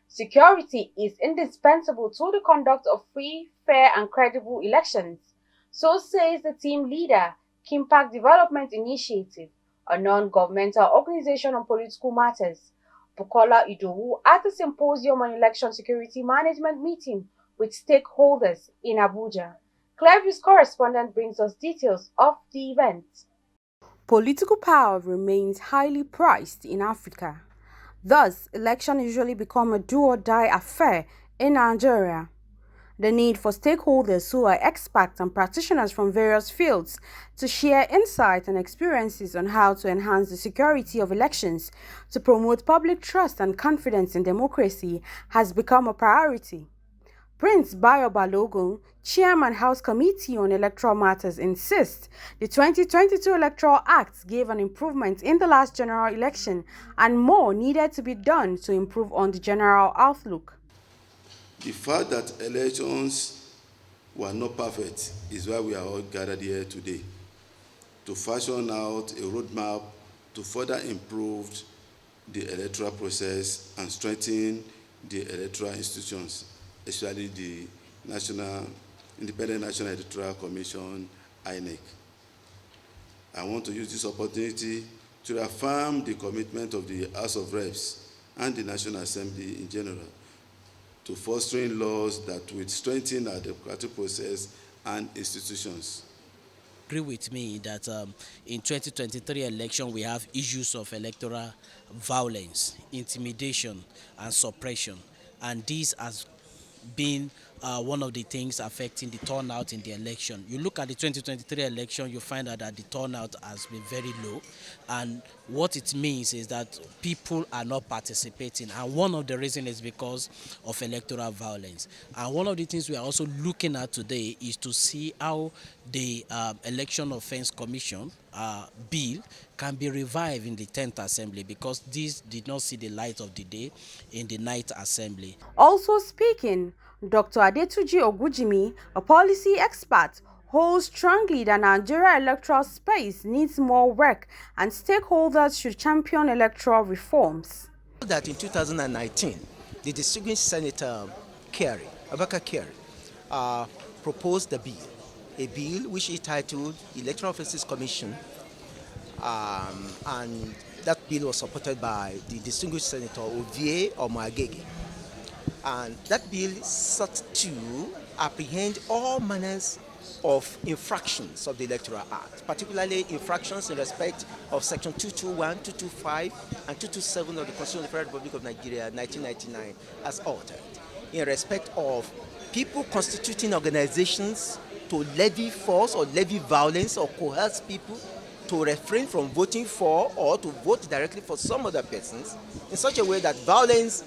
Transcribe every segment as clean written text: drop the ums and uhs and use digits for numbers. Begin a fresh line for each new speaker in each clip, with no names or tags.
Security is indispensable to the conduct of free, fair, and credible elections. So says the team leader, Kimpact Development Initiative, a non-governmental organization on political matters. Bukola Idowu at a symposium on election security management meeting with stakeholders in Abuja. Clearview's correspondent brings us details of the event. Political power remains highly prized in Africa. Thus, elections usually become a do-or-die affair in Nigeria. The need for stakeholders who are experts and practitioners from various fields to share insights and experiences on how to enhance the security of elections to promote public trust and confidence in democracy has become a priority. Prince Bayo Balogun, Chairman House Committee on Electoral Matters, insists the 2022 Electoral Act gave an improvement in the last general election and more needed to be done to improve on the general outlook.
The fact that elections were not perfect is why we are all gathered here today, to fashion out a roadmap to further improve the electoral process and strengthen the electoral institutions, especially the Independent National Electoral Commission, INEC. I want to use this opportunity to affirm the commitment of the House of Reps and the National Assembly in general to fostering laws that will strengthen our democratic process and institutions.
Agree with me that in 2023 election we have issues of electoral violence, intimidation, and suppression, and this has been one of the things affecting the turnout in the election. You look at the 2023 election, you find out that the turnout has been very low, and what it means is that people are not participating, and one of the reasons is because of electoral violence. And one of the things we are also looking at today is to see how the Election Offence Commission bill can be revived in the 10th Assembly, because this did not see the light of the day in the 9th Assembly.
Also speaking, Dr. Adetuji Ogujimi, a policy expert, holds strongly that Nigeria electoral space needs more work and stakeholders should champion electoral reforms.
That in 2019, the distinguished Senator Abubakar Kyari, proposed a bill which he titled Electoral Offences Commission, and that bill was supported by the distinguished Senator Ovie Omoagege. And that bill sought to apprehend all manners of infractions of the Electoral Act, particularly infractions in respect of Section 221, 225, and 227 of the Constitution of the Federal Republic of Nigeria, 1999, as altered, in respect of people constituting organizations to levy force or levy violence or coerce people to refrain from voting for or to vote directly for some other persons in such a way that violence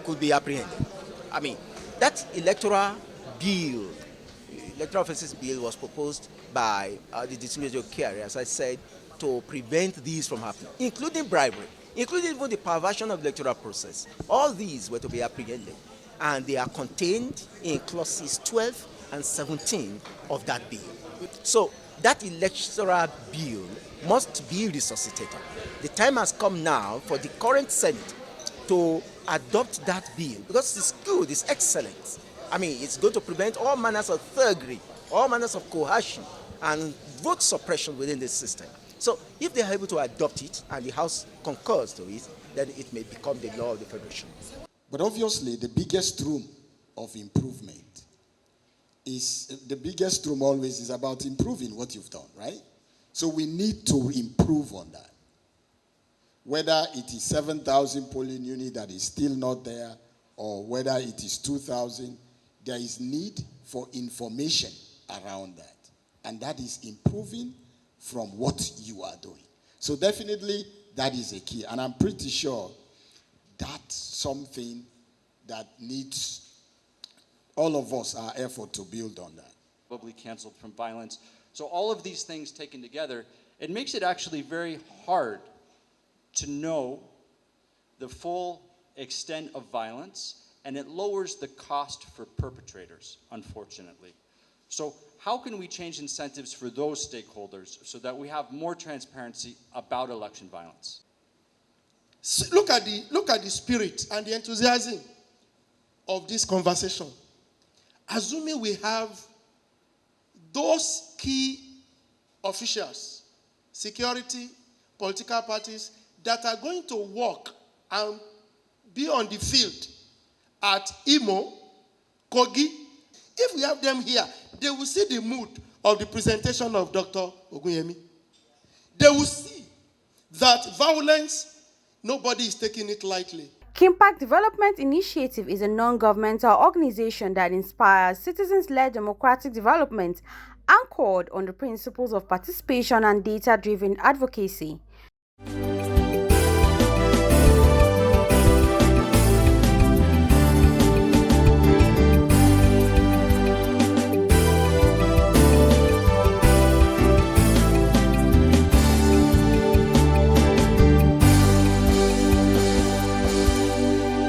could be apprehended. I mean, that electoral offences bill was proposed by the distinguished Kyari, as I said, to prevent these from happening, including bribery, including even the perversion of the electoral process. All these were to be apprehended, and they are contained in clauses 12 and 17 of that bill. So that electoral bill must be resuscitated. The time has come now for the current Senate to adopt that bill, because it's good, it's excellent. I mean, it's going to prevent all manners of thuggery, all manners of coercion, and vote suppression within the system. So if they are able to adopt it and the House concurs to it, then it may become the law of the Federation.
But obviously, the biggest room of improvement always is about improving what you've done, right? So we need to improve on that. Whether it is 7,000 polling units that is still not there, or whether it is 2,000, there is need for information around that. And that is improving from what you are doing. So definitely, that is a key. And I'm pretty sure that's something that needs all of us, our effort to build on that.
Probably canceled from violence. So all of these things taken together, it makes it actually very hard to know the full extent of violence, and it lowers the cost for perpetrators, unfortunately. So how can we change incentives for those stakeholders so that we have more transparency about election violence?
Look at the spirit and the enthusiasm of this conversation, assuming we have those key officials, security, political parties, that are going to work and be on the field at Imo, Kogi, if we have them here, they will see the mood of the presentation of Dr. Ogunyemi. They will see that violence, nobody is taking it lightly.
Kimpact Development Initiative is a non-governmental organization that inspires citizens-led democratic development anchored on the principles of participation and data-driven advocacy.